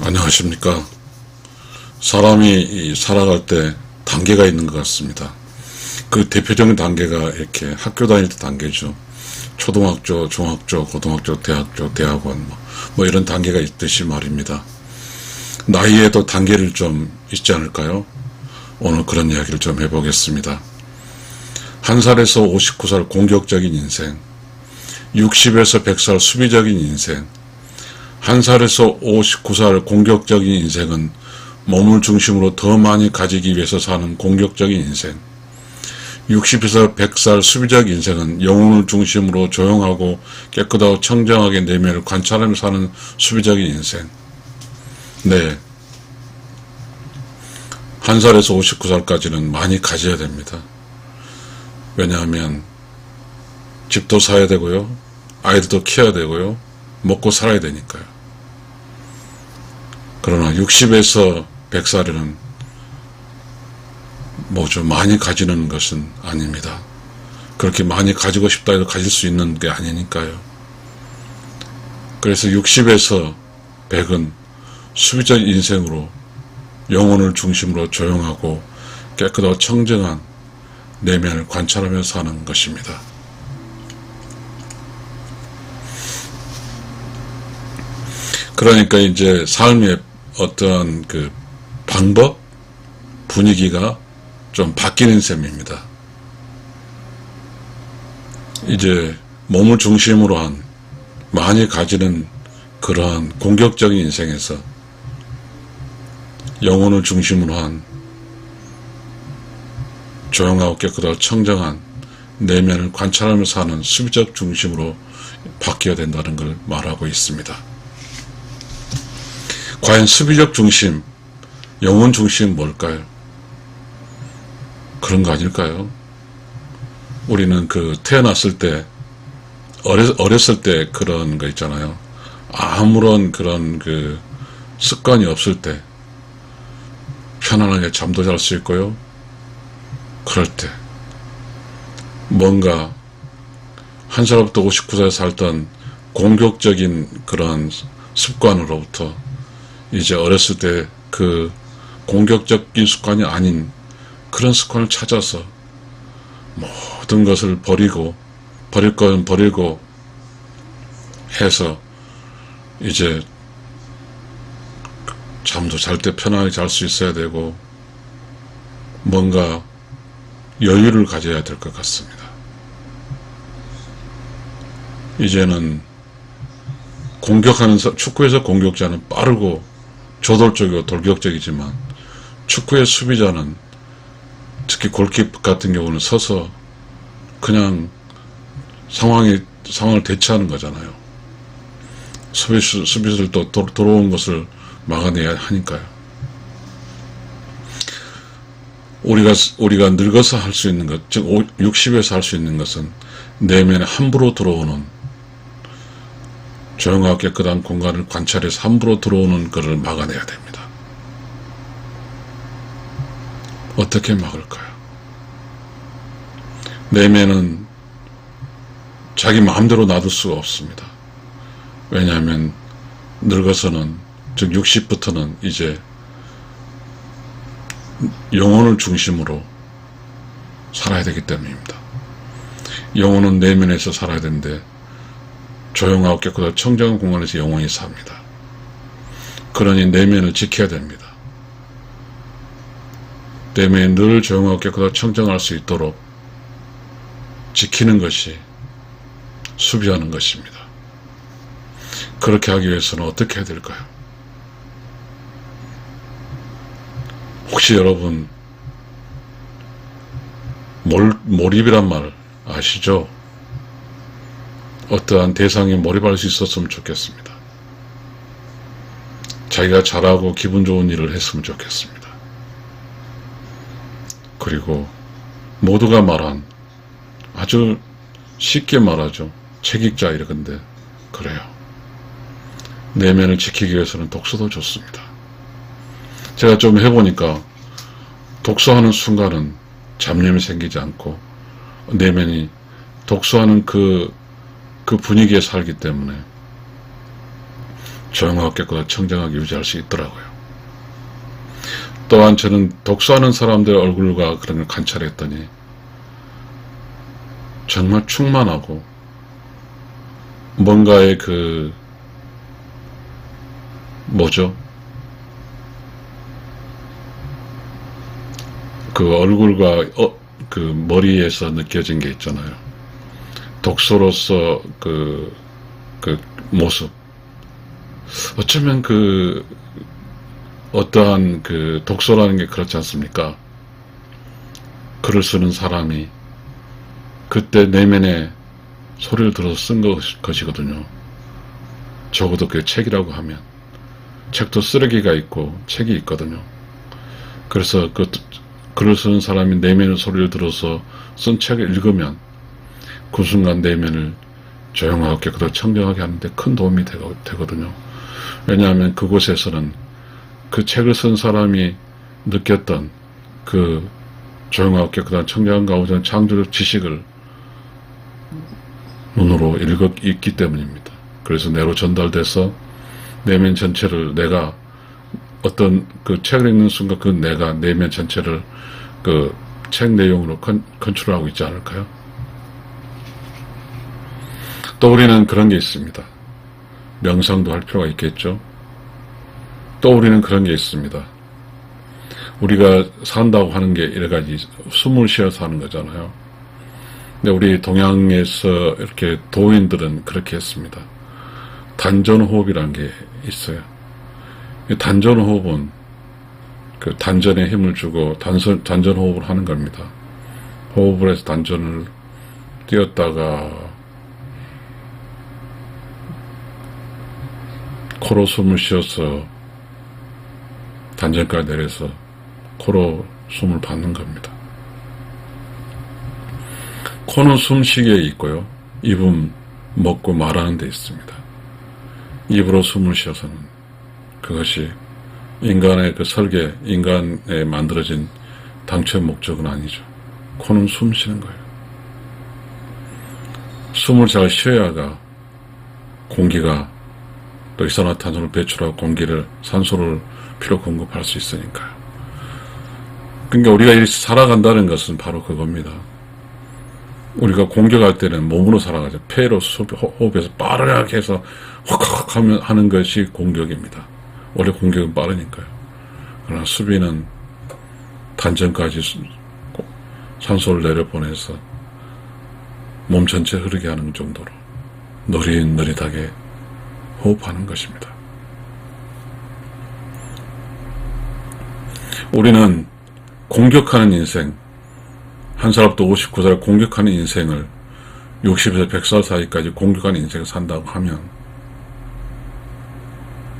안녕하십니까. 사람이 살아갈 때 단계가 있는 것 같습니다. 그 대표적인 단계가 이렇게 학교 다닐 때 단계죠. 초등학교, 중학교, 고등학교, 대학교, 대학원 뭐 이런 단계가 있듯이 말입니다. 나이에도 단계를 좀 있지 않을까요? 오늘 그런 이야기를 좀 해보겠습니다. 1살에서 59살 공격적인 인생, 60에서 100살 수비적인 인생, 1살에서 59살 공격적인 인생은 몸을 중심으로 더 많이 가지기 위해서 사는 공격적인 인생, 60에서 100살 수비적 인생은 영혼을 중심으로 조용하고 깨끗하고 청정하게 내면을 관찰하며 사는 수비적인 인생. 네, 1살에서 59살까지는 많이 가져야 됩니다. 왜냐하면 집도 사야 되고요, 아이들도 키워야 되고요, 먹고 살아야 되니까요. 그러나 60에서 100살에는 좀 많이 가지는 것은 아닙니다. 그렇게 많이 가지고 싶다 해도 가질 수 있는 게 아니니까요. 그래서 60에서 100은 수비적 인생으로 영혼을 중심으로 조용하고 깨끗하고 청정한 내면을 관찰하며 사는 것입니다. 그러니까 이제 삶의 어떤 그 방법, 분위기가 좀 바뀌는 셈입니다. 이제 몸을 중심으로 한 많이 가지는 그러한 공격적인 인생에서 영혼을 중심으로 한 조용하고 깨끗하고 청정한 내면을 관찰하며 사는 수비적 중심으로 바뀌어야 된다는 걸 말하고 있습니다. 과연 수비적 중심, 영혼 중심 뭘까요? 그런 거 아닐까요? 우리는 태어났을 때, 어렸을 때 그런 거 있잖아요. 아무런 그런 습관이 없을 때, 편안하게 잠도 잘 수 있고요. 그럴 때, 뭔가, 1살부터 59살 살던 공격적인 그런 습관으로부터, 이제 어렸을 때 공격적인 습관이 아닌 그런 습관을 찾아서 모든 것을 버리고, 버릴 건 버리고 해서 이제 잠도 잘 때 편하게 잘 수 있어야 되고 뭔가 여유를 가져야 될 것 같습니다. 이제는 축구에서 공격자는 빠르고 저돌적이고 돌격적이지만 축구의 수비자는 특히 골키퍼 같은 경우는 서서 그냥 상황을 대처하는 거잖아요. 수비수들도 들어온 것을 막아내야 하니까요. 우리가 늙어서 할 수 있는 것, 즉 60에서 할 수 있는 것은 내면에 함부로 들어오는 조용하고 깨끗한 공간을 관찰해서 함부로 들어오는 것을 막아내야 됩니다. 어떻게 막을까요? 내면은 자기 마음대로 놔둘 수가 없습니다. 왜냐하면 늙어서는, 즉 60부터는 이제 영혼을 중심으로 살아야 되기 때문입니다. 영혼은 내면에서 살아야 되는데 조용하고 깨끗하고 청정한 공간에서 영혼이 삽니다. 그러니 내면을 지켜야 됩니다. 내면이 늘 조용하고 깨끗하고 청정할 수 있도록 지키는 것이 수비하는 것입니다. 그렇게 하기 위해서는 어떻게 해야 될까요? 혹시 여러분 몰입이란 말 아시죠? 어떠한 대상에 몰입할 수 있었으면 좋겠습니다. 자기가 잘하고 기분 좋은 일을 했으면 좋겠습니다. 그리고 모두가 말한, 아주 쉽게 말하죠. 책익자 이러건데 그래요. 내면을 지키기 위해서는 독서도 좋습니다. 제가 좀 해보니까 독서하는 순간은 잡념이 생기지 않고 내면이 독서하는 그 분위기에 살기 때문에 조용하고 깨끗하고 청정하게 유지할 수 있더라고요. 또한 저는 독서하는 사람들의 얼굴과 그런 걸 관찰했더니 정말 충만하고 뭔가의 그 얼굴과 그 머리에서 느껴진 게 있잖아요. 독서로서 그 모습. 어쩌면 어떠한 독서라는 게 그렇지 않습니까? 글을 쓰는 사람이 그때 내면의 소리를 들어서 쓴 것이거든요. 적어도 그게 책이라고 하면. 책도 쓰레기가 있고 책이 있거든요. 그래서 글을 쓰는 사람이 내면의 소리를 들어서 쓴 책을 읽으면 그 순간 내면을 조용하고 깨끗하고 청정하게 하는데 큰 도움이 되거든요. 왜냐하면 그곳에서는 그 책을 쓴 사람이 느꼈던 그 조용하고 깨끗한 청정한 가운데 창조적 지식을 눈으로 읽기 때문입니다. 그래서 내로 전달돼서 내면 전체를 내가 어떤 그 책을 읽는 순간 그 내가 내면 전체를 그 책 내용으로 컨트롤하고 있지 않을까요? 또 우리는 그런 게 있습니다. 명상도 할 필요가 있겠죠. 또 우리는 그런 게 있습니다. 우리가 산다고 하는 게 여러 가지 숨을 쉬어서 하는 거잖아요. 근데 우리 동양에서 이렇게 도인들은 그렇게 했습니다. 단전호흡이라는 게 있어요. 단전호흡은 그 단전에 힘을 주고 단전호흡을 하는 겁니다. 호흡을 해서 단전을 띄었다가 코로 숨을 쉬어서 단전까지 내려서 코로 숨을 받는 겁니다. 코는 숨쉬기에 있고요. 입은 먹고 말하는 데 있습니다. 입으로 숨을 쉬어서는 그것이 인간의 그 설계, 인간에 만들어진 당초의 목적은 아니죠. 코는 숨 쉬는 거예요. 숨을 잘 쉬어야가 공기가 또 이산화탄소를 배출하고 공기를 산소를 필요 공급할 수 있으니까요. 그러니까 우리가 이렇게 살아간다는 것은 바로 그겁니다. 우리가 공격할 때는 몸으로 살아가죠. 폐로 호흡해서 빠르게 해서 확 하는 것이 공격입니다. 원래 공격은 빠르니까요. 그러나 수비는 단전까지 산소를 내려보내서 몸 전체 흐르게 하는 정도로 느릿느릿하게 호흡하는 것입니다. 우리는 공격하는 인생, 한 살부터 59살 공격하는 인생을 60에서 100살 사이까지 공격하는 인생을 산다고 하면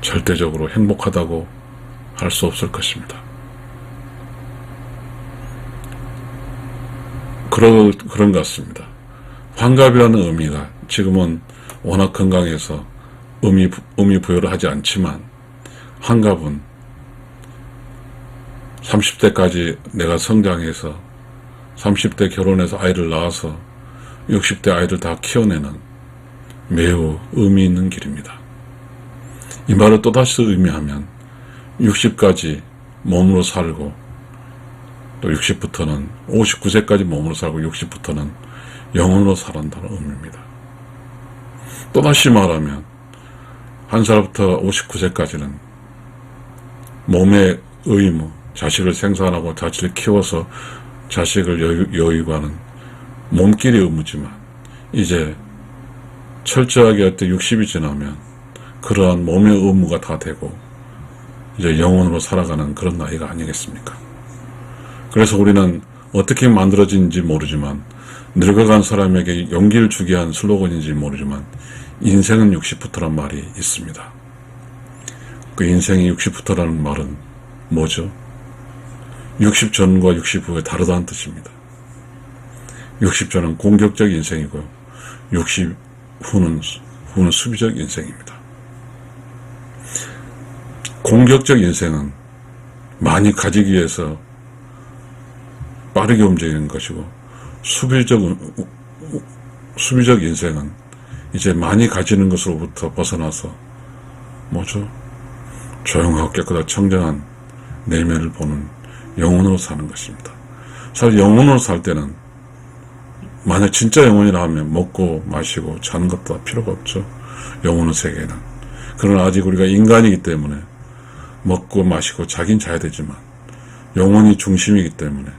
절대적으로 행복하다고 할 수 없을 것입니다. 그런 것 같습니다. 환갑이라는 의미가 지금은 워낙 건강해서 의미 부여를 하지 않지만 환갑은 30대까지 내가 성장해서 30대 결혼해서 아이를 낳아서 60대 아이들 다 키워내는 매우 의미 있는 길입니다. 이 말을 또다시 의미하면 60까지 몸으로 살고 또 60부터는 59세까지 몸으로 살고 60부터는 영혼으로 살아간다는 의미입니다. 또다시 말하면 한 살부터 59세까지는 몸의 의무, 자식을 생산하고 자식을 키워서 자식을 여의고하는 몸길의 의무지만 이제 철저하게 어떤 60이 지나면 그러한 몸의 의무가 다 되고 이제 영혼으로 살아가는 그런 나이가 아니겠습니까? 그래서 우리는 어떻게 만들어진지 모르지만 늙어간 사람에게 용기를 주게 한 슬로건인지 모르지만 인생은 60부터란 말이 있습니다. 그 인생이 60부터라는 말은 뭐죠? 60 전과 60 후에 다르다는 뜻입니다. 60 전은 공격적 인생이고요. 60 후는 수비적 인생입니다. 공격적 인생은 많이 가지기 위해서 빠르게 움직이는 것이고 수비적 인생은 이제 많이 가지는 것으로부터 벗어나서 뭐죠? 조용하고 깨끗하고 청정한 내면을 보는 영혼으로 사는 것입니다. 사실 영혼으로 살 때는 만약 진짜 영혼이라 하면 먹고 마시고 자는 것도 다 필요가 없죠. 영혼의 세계는. 그러나 아직 우리가 인간이기 때문에 먹고 마시고 자긴 자야 되지만 영혼이 중심이기 때문에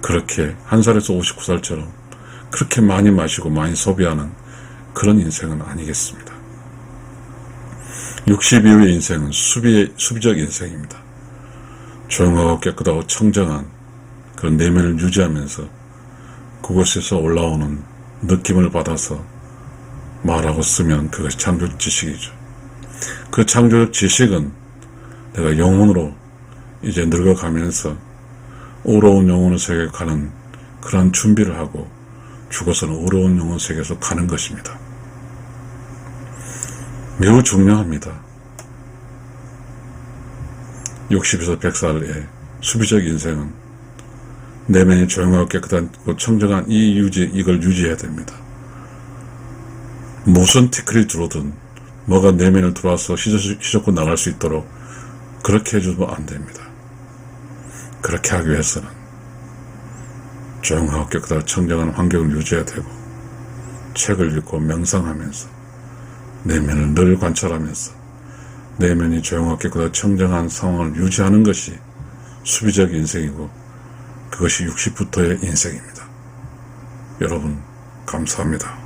그렇게 한 살에서 59살처럼 그렇게 많이 마시고 많이 소비하는 그런 인생은 아니겠습니다. 60 이후의 인생은 수비적 인생입니다. 조용하고 깨끗하고 청정한 그런 내면을 유지하면서 그곳에서 올라오는 느낌을 받아서 말하고 쓰면 그것이 창조적 지식이죠. 그 창조적 지식은 내가 영혼으로 이제 늙어가면서 어려운 영혼의 세계에 가는 그런 준비를 하고 죽어서는 어려운 영혼 세계에서 가는 것입니다. 매우 중요합니다. 60에서 100살의 수비적 인생은 내면이 조용하고 깨끗하고 청정한 이걸 유지해야 됩니다. 무슨 티끌이 들어오든 뭐가 내면을 들어와서 휘젓고 나갈 수 있도록 그렇게 해주면 안 됩니다. 그렇게 하기 위해서는 조용하고 깨끗하고 청정한 환경을 유지해야 되고 책을 읽고 명상하면서 내면을 늘 관찰하면서 내면이 조용하고 깨끗하고 청정한 상황을 유지하는 것이 수비적 인생이고 그것이 60부터의 인생입니다. 여러분 감사합니다.